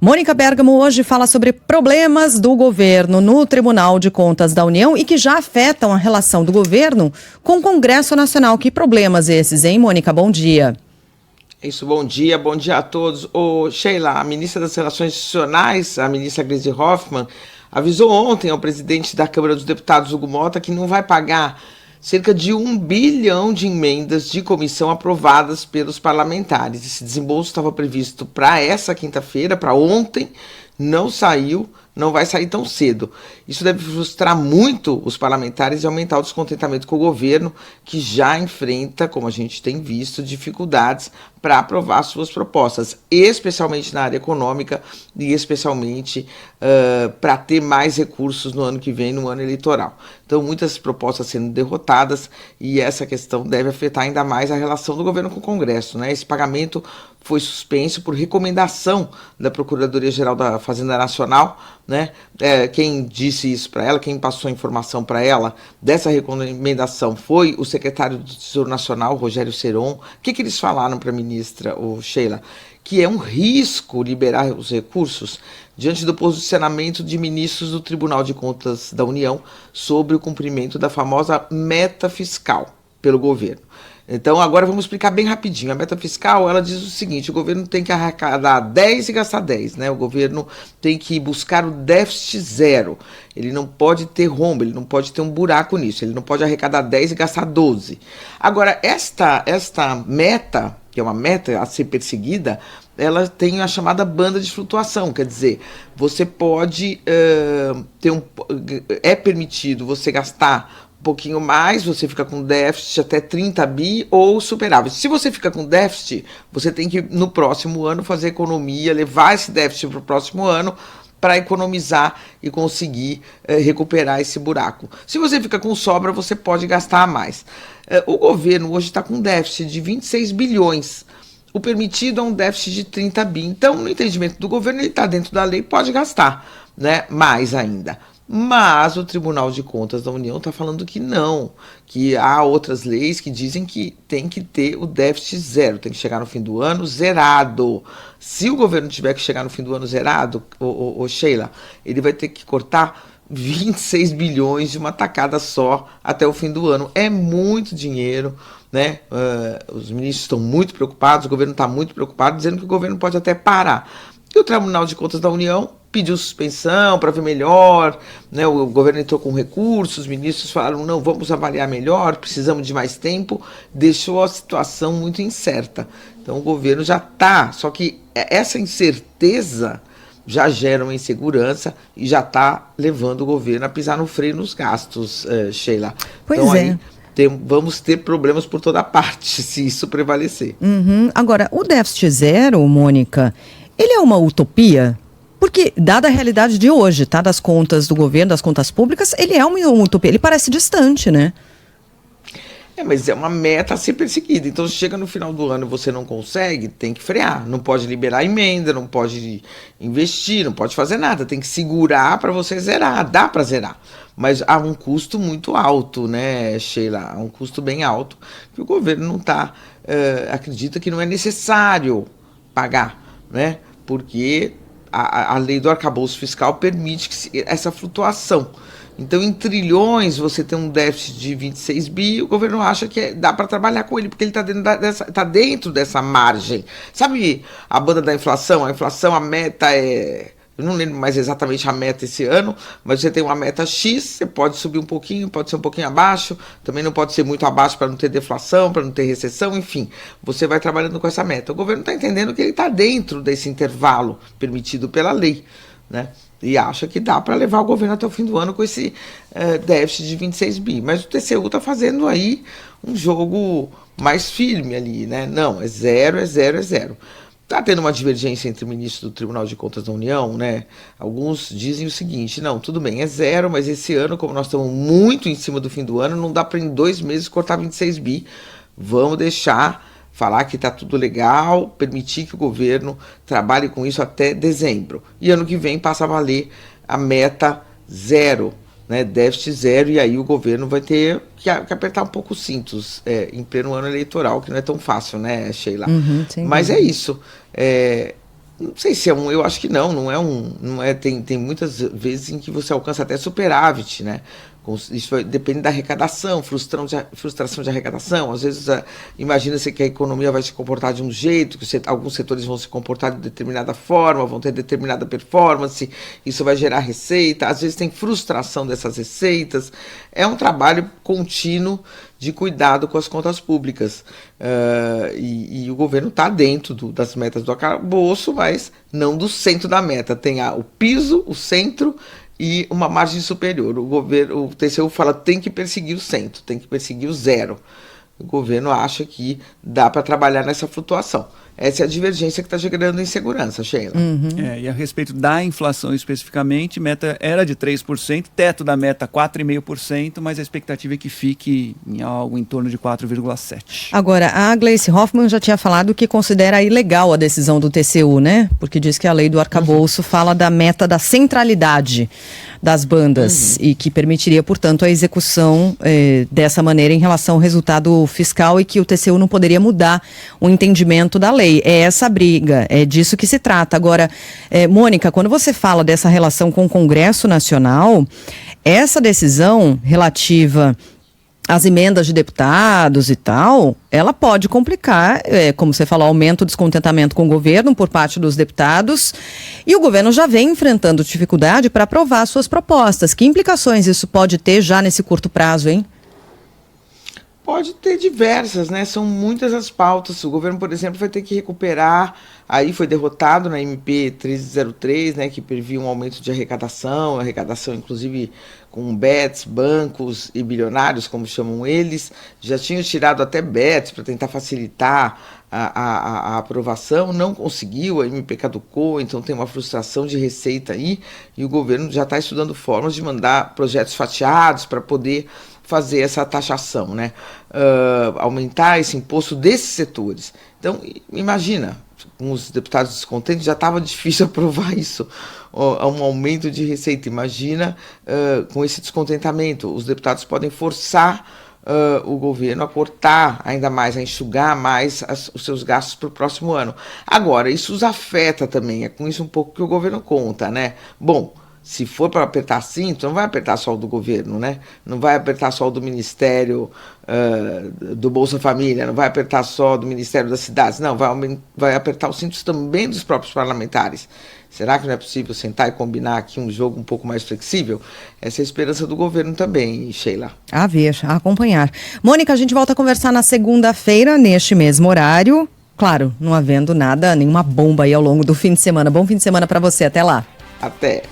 Mônica Bergamo hoje fala sobre problemas do governo no Tribunal de Contas da União e que já afetam a relação do governo com o Congresso Nacional. Que problemas esses, hein, Mônica? Bom dia. Isso, bom dia a todos. Sheila, a ministra das Relações Institucionais, a ministra Gleisi Hoffmann, avisou ontem ao presidente da Câmara dos Deputados, Hugo Motta, que não vai pagar cerca de 1 bilhão de emendas de comissão aprovadas pelos parlamentares. Esse desembolso estava previsto para essa quinta-feira, para ontem, não saiu, não vai sair tão cedo. Isso deve frustrar muito os parlamentares e aumentar o descontentamento com o governo, que já enfrenta, como a gente tem visto, dificuldades para aprovar suas propostas, especialmente na área econômica e especialmente para ter mais recursos no ano que vem, no ano eleitoral. Então, muitas propostas sendo derrotadas e essa questão deve afetar ainda mais a relação do governo com o Congresso, né? Esse pagamento foi suspenso por recomendação da Procuradoria-Geral da Fazenda Nacional, né? Quem disse isso para ela, quem passou a informação para ela dessa recomendação foi o secretário do Tesouro Nacional, Rogério Seron. O que eles falaram para a ministra, Sheila? Que é um risco liberar os recursos diante do posicionamento de ministros do Tribunal de Contas da União sobre o cumprimento da famosa meta fiscal pelo governo. Então, agora vamos explicar bem rapidinho. A meta fiscal, ela diz o seguinte: o governo tem que arrecadar 10 e gastar 10, né? O governo tem que buscar o déficit zero. Ele não pode ter rombo, ele não pode ter um buraco nisso. Ele não pode arrecadar 10 e gastar 12. Agora, esta meta, que é uma meta a ser perseguida, ela tem a chamada banda de flutuação, quer dizer, você pode é permitido você gastar um pouquinho mais, você fica com déficit até 30 bi ou superávit. Se você fica com déficit, você tem que no próximo ano fazer economia, levar esse déficit para o próximo ano para economizar e conseguir recuperar esse buraco. Se você fica com sobra, você pode gastar mais. O governo hoje está com um déficit de 26 bilhões. O permitido é um déficit de 30 bi. Então, no entendimento do governo, ele está dentro da lei, pode gastar, né? Mais ainda. Mas o Tribunal de Contas da União está falando que não, que há outras leis que dizem que tem que ter o déficit zero, tem que chegar no fim do ano zerado. Se o governo tiver que chegar no fim do ano zerado, Sheila, ele vai ter que cortar 26 bilhões de uma tacada só até o fim do ano. É muito dinheiro, né? Os ministros estão muito preocupados, o governo está muito preocupado, dizendo que o governo pode até parar. E o Tribunal de Contas da União pediu suspensão para ver melhor, né? O governo entrou com recursos, os ministros falaram, não, vamos avaliar melhor, precisamos de mais tempo, deixou a situação muito incerta. Então o governo já está, só que essa incerteza já gera uma insegurança e já está levando o governo a pisar no freio nos gastos, Sheila. Pois então, é. Vamos ter problemas por toda parte se isso prevalecer. Agora, o déficit zero, Mônica, ele é uma utopia? Porque, dada a realidade de hoje, tá, das contas do governo, das contas públicas, ele é uma utopia, ele parece distante, né? Mas é uma meta a ser perseguida. Então, se chega no final do ano e você não consegue, tem que frear. Não pode liberar emenda, não pode investir, não pode fazer nada. Tem que segurar para você zerar. Dá para zerar. Mas há um custo muito alto, né, Sheila? Há um custo bem alto que o governo não acredita que não é necessário pagar, né? Porque a lei do arcabouço fiscal permite essa flutuação. Então, em trilhões, você tem um déficit de 26 bi, o governo acha que dá para trabalhar com ele, porque ele está dentro dessa margem. Sabe a banda da inflação? A inflação, a meta é... Eu não lembro mais exatamente a meta esse ano, mas você tem uma meta X, você pode subir um pouquinho, pode ser um pouquinho abaixo, também não pode ser muito abaixo para não ter deflação, para não ter recessão, enfim, você vai trabalhando com essa meta. O governo está entendendo que ele está dentro desse intervalo permitido pela lei, né? E acha que dá para levar o governo até o fim do ano com esse déficit de 26 bi. Mas o TCU está fazendo aí um jogo mais firme ali, né? Não, é zero, é zero, é zero. Está tendo uma divergência entre ministros do Tribunal de Contas da União, né? Alguns dizem o seguinte, não, tudo bem, é zero, mas esse ano, como nós estamos muito em cima do fim do ano, não dá para em 2 meses cortar 26 bi. Vamos deixar, falar que está tudo legal, permitir que o governo trabalhe com isso até dezembro. E ano que vem passa a valer a meta zero, né, déficit zero, e aí o governo vai ter que apertar um pouco os cintos em pleno ano eleitoral, que não é tão fácil, né, Sheila? Sim, mas é isso. Não sei se é eu acho que não é, tem muitas vezes em que você alcança até superávit, né? Isso depende da arrecadação, frustração de arrecadação. Às vezes, imagina-se que a economia vai se comportar de um jeito, que alguns setores vão se comportar de determinada forma, vão ter determinada performance, isso vai gerar receita. Às vezes tem frustração dessas receitas. É um trabalho contínuo de cuidado com as contas públicas. E o governo está dentro das metas do arcabouço, mas não do centro da meta. Tem o piso, o centro e uma margem superior. O TCU fala tem que perseguir o centro, tem que perseguir o zero. O governo acha que dá para trabalhar nessa flutuação. Essa é a divergência que está gerando insegurança, Sheila. E a respeito da inflação especificamente, meta era de 3%, teto da meta 4,5%, mas a expectativa é que fique em algo em torno de 4,7%. Agora, a Gleice Hoffmann já tinha falado que considera ilegal a decisão do TCU, né? Porque diz que a lei do arcabouço fala da meta da centralidade das bandas e que permitiria, portanto, a execução dessa maneira em relação ao resultado fiscal e que o TCU não poderia mudar o entendimento da lei. É essa a briga, é disso que se trata. Agora, Mônica, quando você fala dessa relação com o Congresso Nacional, essa decisão relativa às emendas de deputados e tal, ela pode complicar, como você falou, aumento do descontentamento com o governo por parte dos deputados, e o governo já vem enfrentando dificuldade para aprovar suas propostas. Que implicações isso pode ter já nesse curto prazo, hein? Pode ter diversas, né? São muitas as pautas. O governo, por exemplo, vai ter que recuperar. Aí foi derrotado na MP 1303, né? Que previa um aumento de arrecadação inclusive com bets, bancos e bilionários, como chamam eles. Já tinham tirado até bets para tentar facilitar a aprovação, não conseguiu, a MP caducou, então tem uma frustração de receita aí, e o governo já está estudando formas de mandar projetos fatiados para poder fazer essa taxação, né? Aumentar esse imposto desses setores. Então, imagina, com os deputados descontentes já estava difícil aprovar isso, um aumento de receita. Imagina com esse descontentamento, os deputados podem forçar o governo a cortar ainda mais, a enxugar mais os seus gastos para o próximo ano. Agora, isso os afeta também, é com isso um pouco que o governo conta, né? Bom, se for para apertar cinto, não vai apertar só o do governo, né? Não vai apertar só o do Ministério do Bolsa Família, não vai apertar só do Ministério das Cidades, não, vai apertar os cintos também dos próprios parlamentares. Será que não é possível sentar e combinar aqui um jogo um pouco mais flexível? Essa é a esperança do governo também, Sheila. A ver, a acompanhar. Mônica, a gente volta a conversar na segunda-feira, neste mesmo horário. Claro, não havendo nada, nenhuma bomba aí ao longo do fim de semana. Bom fim de semana para você, até lá. Até.